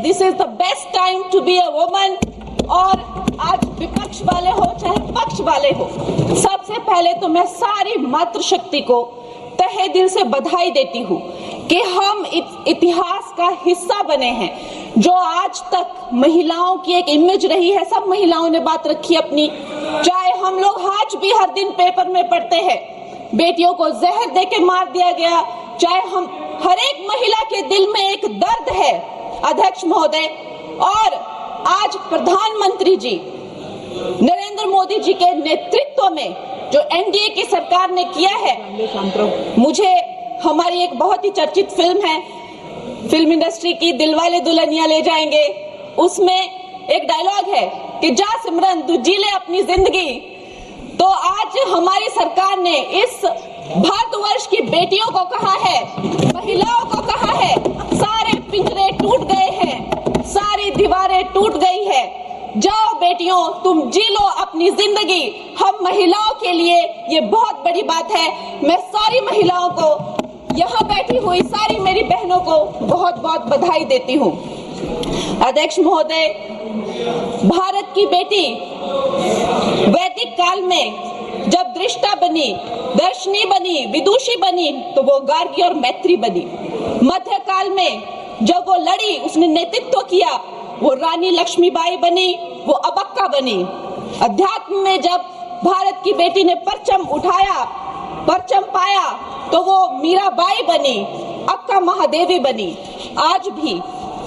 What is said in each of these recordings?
This is the best time to be a woman. और आज विपक्ष वाले हो चाहे पक्ष वाले हो, सबसे पहले तो मैं सारी मातृशक्ति को तहे दिल से बधाई देती हूँ कि हम इतिहास का हिस्सा बने हैं। जो आज तक महिलाओं की एक इमेज रही है, सब महिलाओं ने बात रखी अपनी, चाहे हम लोग आज भी हर दिन पेपर में पढ़ते हैं बेटियों को जहर देके मार दिया गया, चाहे हम हर एक महिला के दिल में एक दर्द है अध्यक्ष महोदय। और आज प्रधानमंत्री जी नरेंद्र मोदी जी के नेतृत्व में जो एनडीए की सरकार ने किया है, मुझे हमारी एक बहुत ही चर्चित फिल्म है फिल्म इंडस्ट्री की, दिलवाले दुल्हनिया ले जाएंगे, उसमें एक डायलॉग है कि जा सिमरन तू जी ले अपनी जिंदगी। तो आज हमारी सरकार ने इस भारतवर्ष की बेटियों को कहा है, महिलाओं को कहा है, सारे पिंजरे टूट गए हैं, सारी दीवारें टूट गई है, जाओ बेटियों तुम जी लो अपनी जिंदगी। हम महिलाओं के लिए ये बहुत बड़ी बात है। मैं सारी महिलाओं को, यहाँ बैठी हुई सारी मेरी बहनों को बहुत बहुत बधाई देती हूँ। अध्यक्ष महोदय, भारत की बेटी वैदिक काल में जब दृष्टा बनी, दर्शनी बनी, विदुषी बनी, तो वो गार्गी और मैत्री बनी। मध्यकाल में जब वो लड़ी, उसने नेतृत्व किया, वो रानी लक्ष्मीबाई बनी, वो अबक्का बनी। अध्यात्म में जब भारत की बेटी ने परचम उठाया, परचम पाया, तो वो मीराबाई बनी, अक्का महादेवी बनी। आज भी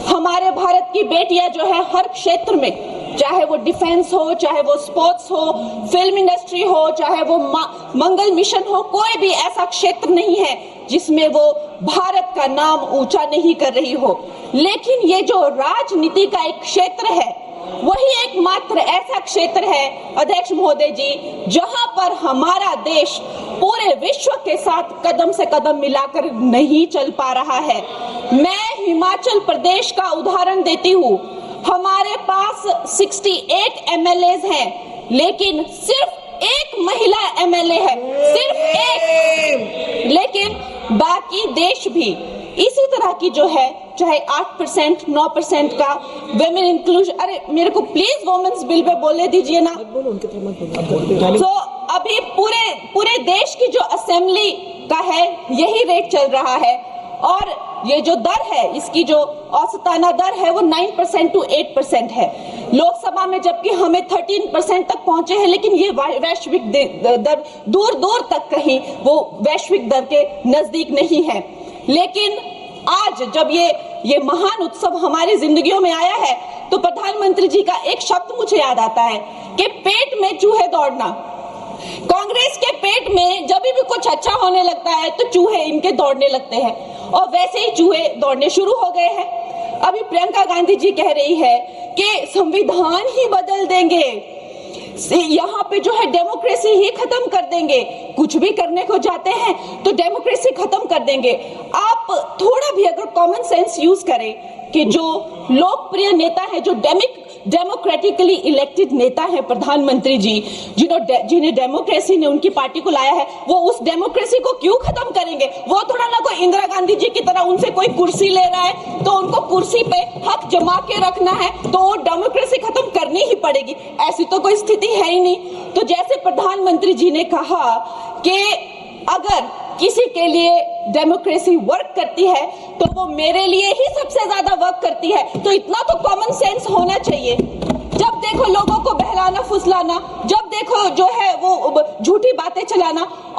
हमारे भारत की बेटियां जो है हर क्षेत्र में, चाहे वो डिफेंस हो, चाहे वो स्पोर्ट्स हो, फिल्म इंडस्ट्री हो, चाहे वो मंगल मिशन हो, कोई भी ऐसा क्षेत्र नहीं है जिसमें वो भारत का नाम ऊंचा नहीं कर रही हो। लेकिन ये जो राजनीति का एक क्षेत्र है, वही एकमात्र ऐसा क्षेत्र है अध्यक्ष महोदय जी, जहां पर हमारा देश पूरे विश्व के साथ कदम से कदम मिलाकर नहीं चल पा रहा है। मैं हिमाचल प्रदेश का उदाहरण देती हूँ। हमारे पास 68 एमएलएज हैं, लेकिन सिर्फ एक महिला एमएलए है, सिर्फ एक। लेकिन बाकी देश भी इसी तरह की जो है, चाहे 8%, 9% का वेमेन इंक्लूजन, अरे मेरे को प्लीज वुमेन्स बिल पे बोलने दीजिए ना। तो अभी पूरे देश की जो असेंबली का है यही रेट चल रहा है। और ये जो दर है, इसकी जो औसताना दर है वो 9% to 8% है लोकसभा में, जबकि हमें 13% तक पहुंचे हैं। लेकिन ये वैश्विक दर दूर दूर तक कहीं वो वैश्विक दर के नजदीक नहीं है। लेकिन आज जब ये महान उत्सव हमारी जिंदगियों में आया है, तो प्रधानमंत्री जी का एक शब्द मुझे याद आता है कि पेट में चूहे दौड़ना। कांग्रेस के पेट में जब भी कुछ अच्छा होने लगता है तो चूहे इनके दौड़ने लगते हैं, और वैसे ही चूहे दौड़ने शुरू हो गए हैं। अभी प्रियंका गांधी जी कह रही है कि संविधान ही बदल देंगे, यहाँ पे जो है डेमोक्रेसी ही खत्म कर देंगे, कुछ भी करने को जाते हैं तो डेमोक्रेसी खत्म कर देंगे। आप थोड़ा भी अगर कॉमन सेंस यूज करें कि जो लोकप्रिय नेता है, जो डेमोक्रेटिकली इलेक्टेड नेता है प्रधानमंत्री जी, जिन्हें डेमोक्रेसी ने उनकी पार्टी को लाया है, वो उस डेमोक्रेसी को क्यों खत्म करेंगे? वो थोड़ा ना कोई इंदिरा गांधी जी की तरह उनसे कोई कुर्सी ले रहा है तो उनको कुर्सी पे हक जमा के रखना है, तो वो डेमोक्रेसी खत्म करनी ही पड़ेगी। ऐसी तो कोई स्थिति है ही नहीं। तो जैसे प्रधानमंत्री जी ने कहा कि अगर किसी के लिए डेमोक्रेसी वर्क करती है तो वो मेरे लिए ही सबसे ज्यादा वर्क करती है, तो इतना तो कॉमन सेंस होना चाहिए। जब देखो लोगों को बहलाना फुसलाना, जब देखो जो है वो झूठी बातें चलाना।